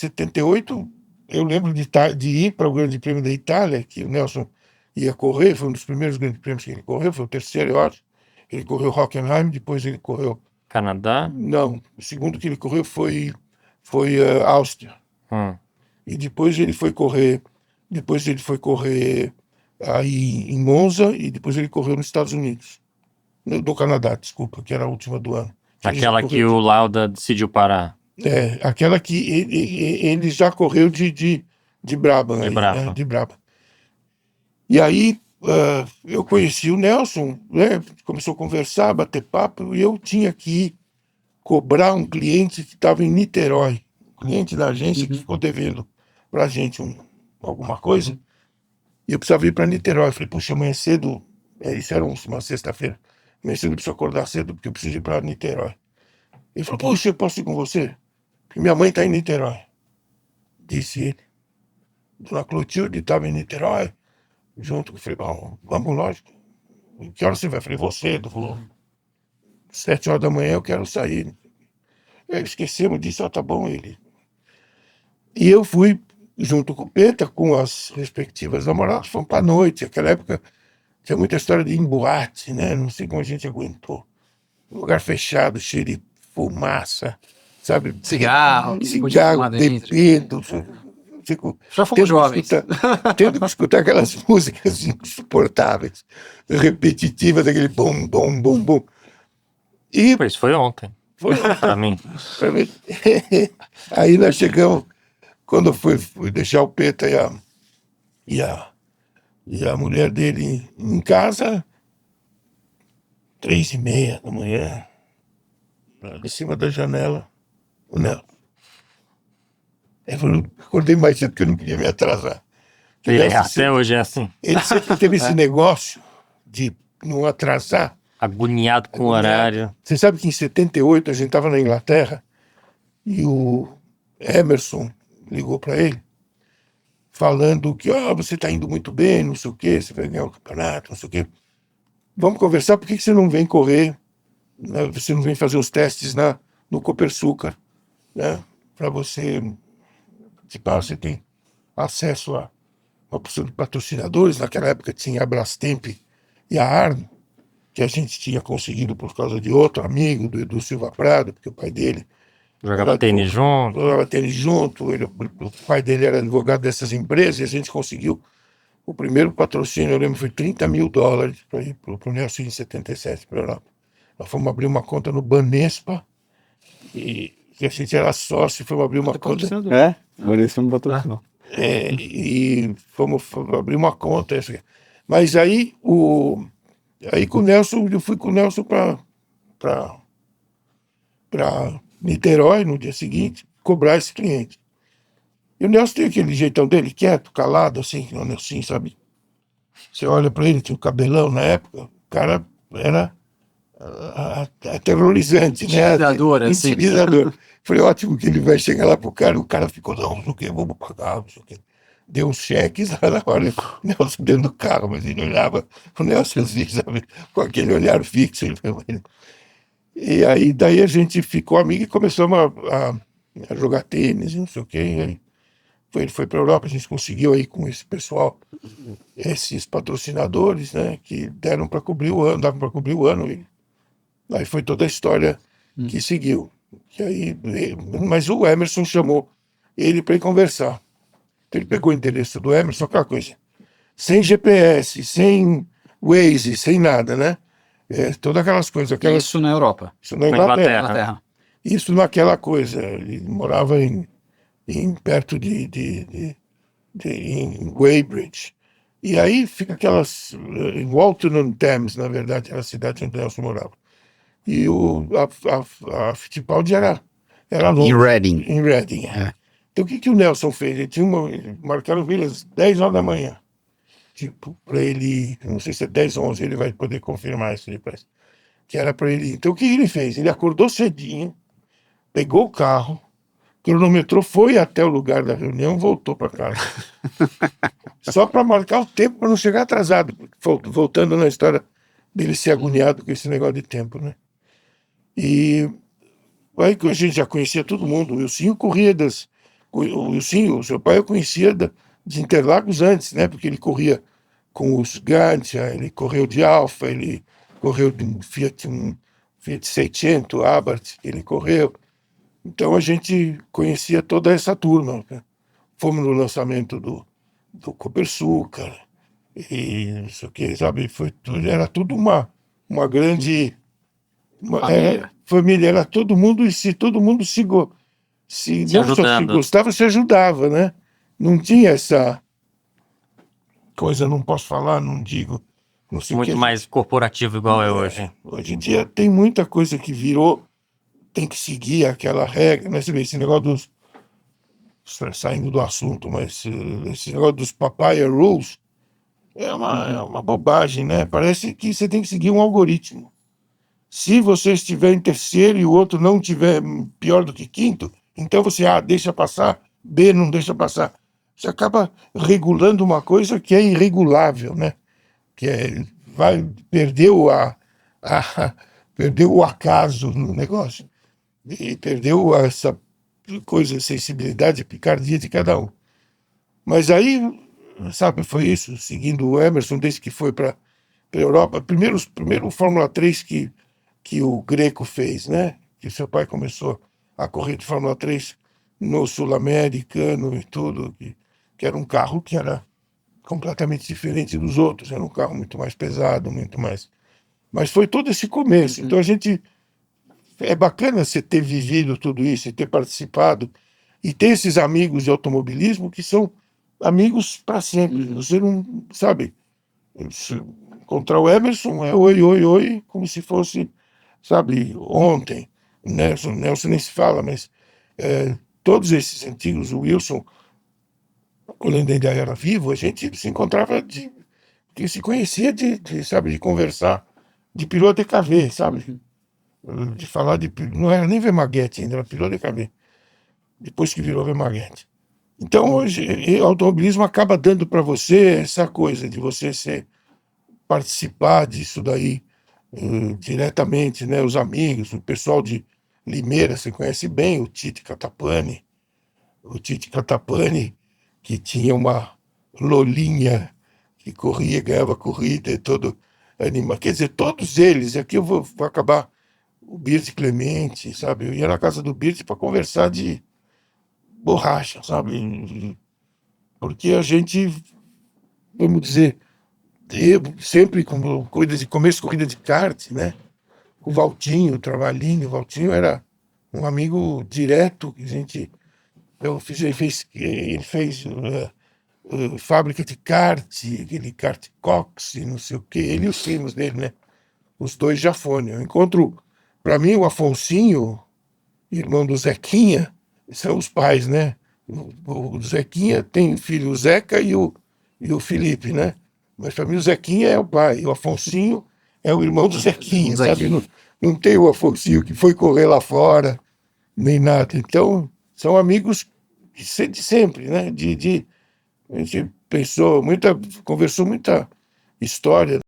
78, eu lembro de ir para o Grande Prêmio da Itália, que o Nelson ia correr, foi um dos primeiros Grandes Prêmios que ele correu, foi o terceiro, eu acho. Ele correu Hockenheim, depois ele correu... Canadá? Não, o segundo que ele correu foi Áustria. E depois ele foi correr aí em Monza, e depois ele correu nos Estados Unidos. No Canadá, desculpa, que era a última do ano. Aquela que o Lauda decidiu parar. Aquela que ele já correu de Brabham. De Brabham. E aí eu conheci o Nelson, né, começou a conversar, bater papo, e eu tinha que ir cobrar um cliente que estava em Niterói, um cliente da agência que ficou devendo para a gente alguma coisa, e eu precisava ir para Niterói. Eu falei, puxa, amanhã cedo, isso era uma sexta-feira, amanhã cedo eu preciso acordar cedo, porque eu preciso ir para Niterói. Ele falou, puxa, eu posso ir com você? Porque minha mãe está em Niterói, disse ele. Dona Clotilde estava em Niterói, junto. Eu falei, bom, vamos, lógico. Que hora você vai? Eu falei, você. Ele falou, 7 horas da manhã eu quero sair. Esquecemos disso, tá bom, ele. E eu fui junto com o Peta, com as respectivas namoradas, fomos para a noite. Naquela época tinha muita história de ir em boate, né? Não sei como a gente aguentou. Um lugar fechado, cheio de fumaça, sabe? Cigarro, bebendo. Já fomos jovens. Tendo que escutar aquelas músicas insuportáveis, repetitivas, aquele bum, bum, bum, bum. E pois foi ontem. Foi para mim. Aí nós chegamos, quando eu fui deixar o Peta e a mulher dele em casa, 3:30 da manhã, em cima da janela, o Nelson. Eu acordei mais cedo porque eu não queria me atrasar. Até hoje é assim. Ele sempre teve esse negócio de não atrasar. Agoniado com o horário. Você sabe que em 78 a gente estava na Inglaterra e o Emerson ligou para ele falando que você está indo muito bem, não sei o quê, você vai ganhar o campeonato, não sei o quê. Vamos conversar, por que você não vem correr, né? Você não vem fazer os testes no Copersucar, né? Para você tem acesso a uma porção de patrocinadores. Naquela época tinha a Brastemp e a Arno, que a gente tinha conseguido por causa de outro amigo, do Edu Silva Prado, porque o pai dele jogava tênis junto. O pai dele era advogado dessas empresas, e a gente conseguiu o primeiro patrocínio, eu lembro, foi $30 mil para ir para o Nelson em 77, para a Europa. Nós fomos abrir uma conta no Banespa, e a gente era sócio, fomos abrir uma conta... O Banespa me patrocinou. E fomos abrir uma conta. Mas aí com o Nelson, eu fui com o Nelson para Niterói no dia seguinte, cobrar esse cliente. E o Nelson tem aquele jeitão dele, quieto, calado, assim, o Nelson, sabe? Você olha para ele, tinha um cabelão na época, o cara era aterrorizante, né? Intimidador. Falei, ótimo que ele vai chegar lá pro cara, o cara ficou, não sei o que, vamos pagar, não sei o que. Deu uns cheques lá na hora, o Nelson dentro do carro, mas ele olhava, o Nelson assim, sabe, com aquele olhar fixo. E aí, daí a gente ficou amigo e começamos a jogar tênis, não sei o que. Ele foi para a Europa, a gente conseguiu aí com esse pessoal, esses patrocinadores, né, que deram para cobrir o ano, davam para cobrir o ano. E aí foi toda a história que seguiu. E aí, mas o Emerson chamou ele para ir conversar. Então ele pegou o endereço do Emerson, aquela coisa, sem GPS, sem Waze, sem nada, né? Todas aquelas coisas. Isso na Europa? Isso na Inglaterra. Isso naquela coisa. Ele morava perto em Weybridge. E aí fica aquelas... em Walton-on-Thames, na verdade, era a cidade onde Nelson morava. E a Fittipaldi era longe. Em Reading. Então o que o Nelson fez? Ele marcaram às 10 horas da manhã. Tipo, para ele, não sei se é 10 ou 11, ele vai poder confirmar isso depois. Que era para ele. Então o que ele fez? Ele acordou cedinho, pegou o carro, cronometrou, foi até o lugar da reunião, voltou para casa. Só para marcar o tempo, para não chegar atrasado. Voltando na história dele ser agoniado com esse negócio de tempo, né? E aí a gente já conhecia todo mundo. O Wilson corria Sim, o seu pai eu conhecia de Interlagos antes, né? Porque ele corria com os Gantia, ele correu de Alfa, ele correu de um Fiat 600, Abarth, ele correu. Então a gente conhecia toda essa turma, né? Fomos no lançamento do Copersucar, e não sei o que, sabe? Era tudo uma grande família, era todo mundo, e se todo mundo se não só se gostava, se ajudava, né? Não tinha essa coisa, não posso falar, não digo. Não sei Muito mais corporativo igual é hoje. Hoje em dia tem muita coisa que virou, tem que seguir aquela regra, né? Você vê esse negócio dos... Saindo do assunto, mas esse negócio dos papaya rules é uma bobagem, né? Parece que você tem que seguir um algoritmo. Se você estiver em terceiro e o outro não estiver pior do que quinto, então você A deixa passar, B não deixa passar. Você acaba regulando uma coisa que é irregulável, né? Perdeu perdeu o acaso no negócio e perdeu essa coisa, sensibilidade, picardia de cada um. Mas aí, sabe, foi isso, seguindo o Emerson, desde que foi para a Europa. Primeiro Fórmula 3 que o Greco fez, né? Que seu pai começou a correr de Fórmula 3 no Sul-Americano e tudo, que era um carro que era completamente diferente dos outros, era um carro muito mais pesado, muito mais... Mas foi todo esse começo, então a gente... É bacana você ter vivido tudo isso e ter participado e ter esses amigos de automobilismo que são amigos para sempre. Você não sabe, encontrar o Emerson é oi, oi, oi, como se fosse, sabe, ontem. Nelson nem se fala, mas todos esses antigos, o Wilson, quando ele ainda era vivo, a gente se encontrava que se conhecia sabe, de conversar de piloto EKV, sabe? De falar não era nem Vemaguete ainda, era piloto EKV, depois que virou Vemaguete. Então hoje o automobilismo acaba dando para você essa coisa de você participar disso daí diretamente, né? Os amigos, o pessoal de Limeira, você conhece bem o Tite Catapani, que tinha uma lolinha que corria, ganhava corrida e todo animado. Quer dizer, todos eles, aqui eu vou acabar, o Birte Clemente, sabe? Eu ia na casa do Birte para conversar de borracha, sabe? Porque a gente, vamos dizer, sempre com corrida de kart, né? O Valtinho, o Travalhinho, o Valtinho era um amigo direto que a gente... Ele fez fábrica de kart, aquele kart Cox, não sei o quê, ele e os primos dele, né? Os dois Jafone. Eu encontro, para mim, o Afonsinho, irmão do Zequinha, são os pais, né? O Zequinha tem filho, o Zeca e o Felipe, né? Mas para mim o Zequinha é o pai, e o Afonsinho é o irmão do Zequinha, sabe? Não tem o Afonsinho que foi correr lá fora, nem nada. Então, são amigos de sempre, né? A gente conversou muita história.